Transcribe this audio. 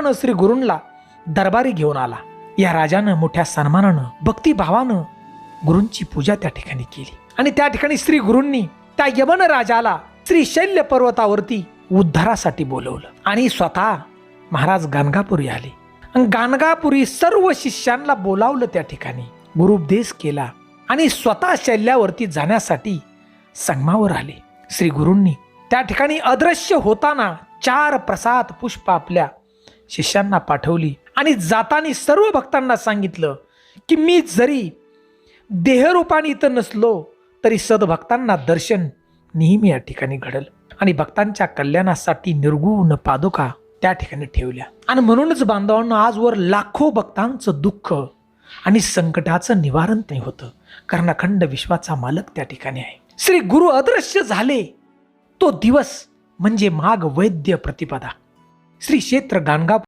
सन्मानानं श्री गुरूंना दरबारी घेऊन आला. या राजानं मोठ्या सन्मानानं भक्तिभावानं गुरूंची पूजा त्या ठिकाणी केली आणि त्या ठिकाणी श्री गुरूंनी त्या यवन राजाला श्री शैल्य पर्वतावरती उद्धारासाठी बोलवलं आणि स्वतः महाराज गाणगापुरी आले. गाणगापुरी सर्व शिष्यांना बोलावलं, त्या ठिकाणी गुरुपदेश केला आणि स्वतः शैल्यावरती जाण्यासाठी संगमावर आले. श्री गुरूंनी त्या ठिकाणी अदृश्य होताना 4 प्रसाद पुष्प आपल्या शिष्यांना पाठवली आणि जाताना सर्व भक्तांना सांगितलं की मी जरी देहरूपाने इथं नसलो तरी सद्भक्तांना दर्शन नेहमी या ठिकाणी घडल आणि भक्तांच्या कल्याणासाठी निर्गुण पादुका त्या ठिकाणी ठेवल्या. आणि म्हणूनच बांधवांनो, आजवर लाखो भक्तांचं दुःख आणि संकटाचं निवारण ते होतं, कारण अखंड विश्वाचा मालक त्या ठिकाणी आहे. श्री गुरु अदृश्य झाले तो दिवस म्हणजे माघ वैद्य प्रतिपदा. श्री क्षेत्र गाणगापूर